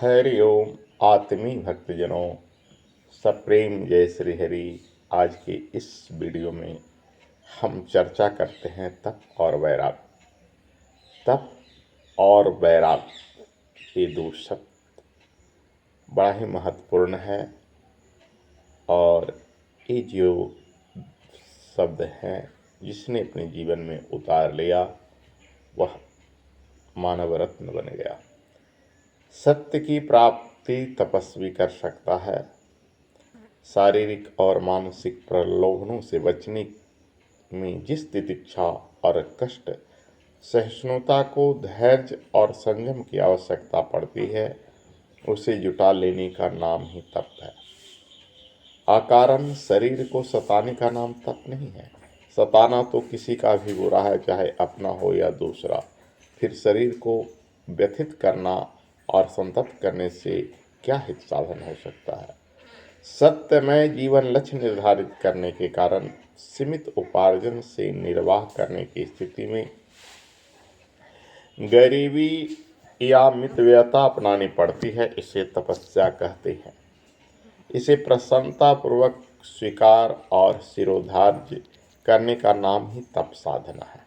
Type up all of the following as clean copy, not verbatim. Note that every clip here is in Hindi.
हरि ओम। आत्मी भक्तजनों, सप्रेम जय श्री हरि। आज के इस वीडियो में हम चर्चा करते हैं तप और वैराग। तप और वैराग ये दो शब्द बड़ा ही महत्वपूर्ण है और ये जो शब्द हैं जिसने अपने जीवन में उतार लिया वह मानव रत्न बन गया। सत्य की प्राप्ति तपस्वी कर सकता है। शारीरिक और मानसिक प्रलोभनों से बचने में जिस तितिक्षा और कष्ट सहिष्णुता को धैर्य और संयम की आवश्यकता पड़ती है, उसे जुटा लेने का नाम ही तप है। अकारण शरीर को सताने का नाम तप नहीं है। सताना तो किसी का भी बुरा है, चाहे अपना हो या दूसरा। फिर शरीर को व्यथित करना और संतप्त करने से क्या हित साधन हो सकता है। सत्यमय जीवन लक्ष्य निर्धारित करने के कारण सीमित उपार्जन से निर्वाह करने की स्थिति में गरीबी या मितव्ययता अपनानी पड़ती है। इसे तपस्या कहते हैं। इसे प्रसन्नता पूर्वक स्वीकार और शिरोधार्य करने का नाम ही तप साधना है।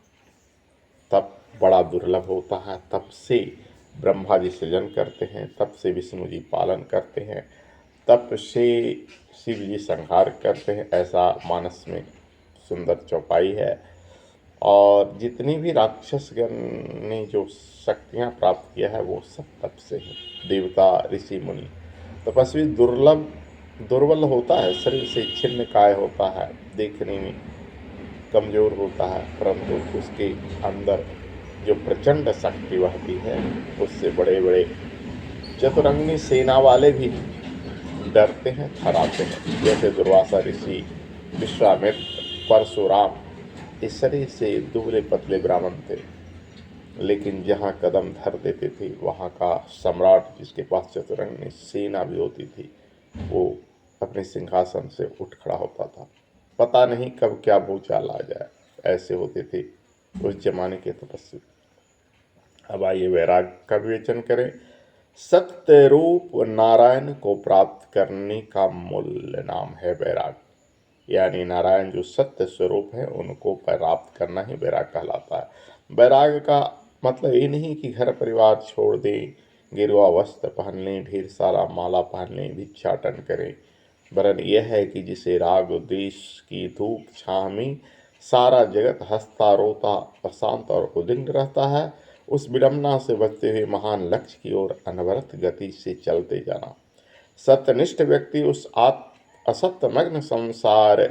तप बड़ा दुर्लभ होता है। तप से ब्रह्मा जी सृजन करते हैं, तप से विष्णु जी पालन करते हैं, तप से शिव जी संहार करते हैं। ऐसा मानस में सुंदर चौपाई है। और जितनी भी राक्षसगण ने जो शक्तियाँ प्राप्त किया है वो सब तप से है। देवता, ऋषि, मुनि। तपस्वी दुर्बल होता है, शरीर से छिन्न काय होता है, देखने में कमजोर होता है, परंतु उसके अंदर जो प्रचंड शक्ति बहती है उससे बड़े बड़े चतुरंगी सेना वाले भी डरते हैं, थराते हैं। जैसे दुर्वासा ऋषि, विश्वामित्र, परशुराम इस शरीर से दुबले पतले ब्राह्मण थे, लेकिन जहाँ कदम धर देते थे वहाँ का सम्राट, जिसके पास चतुरंगी सेना भी होती थी, वो अपने सिंहासन से उठ खड़ा होता था। पता नहीं कब क्या भूचाल आ जाए, ऐसे होते थे उस जमाने के तपस्वी। अब आइए वैराग का विवेचन करें। सत्य रूप नारायण को प्राप्त करने का मूल्य नाम है वैराग। यानी नारायण जो सत्य स्वरूप है उनको प्राप्त करना ही वैराग कहलाता है। वैराग का मतलब ये नहीं कि घर परिवार छोड़ दें, गेरुआ वस्त्र पहन लें, ढेर सारा माला पहन लें, भिक्षाटन करें, वरन यह है कि जिसे राग देश की धूप छाह में सारा जगत हंसता रोता प्रशांत और उद्विग्न रहता है, उस विडंबना से बचते हुए महान लक्ष्य की ओर अनवरत गति से चलते जाना। सत्यनिष्ठ व्यक्ति उस असत्यमग्न संसार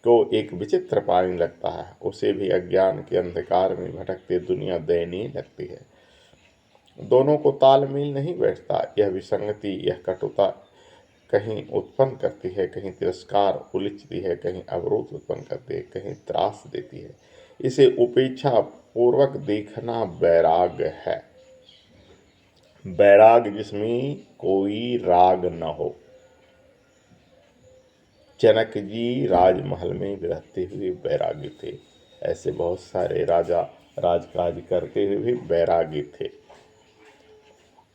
को एक विचित्र पानी लगता है। उसे भी अज्ञान के अंधकार में भटकते दुनिया दयनीय लगती है। दोनों को तालमेल नहीं बैठता। यह विसंगति, यह कटुता कहीं उत्पन्न करती है, कहीं तिरस्कार उलिचती है, कहीं अवरोध उत्पन्न करती है, कहीं त्रास देती है। इसे उपेक्षा पूर्वक देखना वैराग है। वैराग जिसमें कोई राग न हो। जनक जी राजमहल में रहते हुए वैरागी थे। ऐसे बहुत सारे राजा राजकाज करते हुए भी वैरागी थे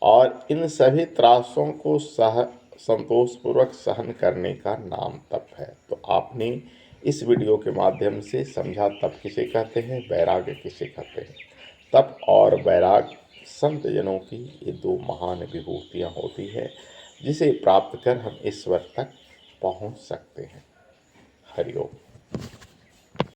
और इन सभी त्रासों को संतोषपूर्वक सहन करने का नाम तप है। तो आपने इस वीडियो के माध्यम से समझा तप किसे कहते हैं, वैराग्य किसे कहते हैं। तप और वैराग संत जनों की ये दो महान विभूतियाँ होती है, जिसे प्राप्त कर हम ईश्वर तक पहुँच सकते हैं। हरि ओम।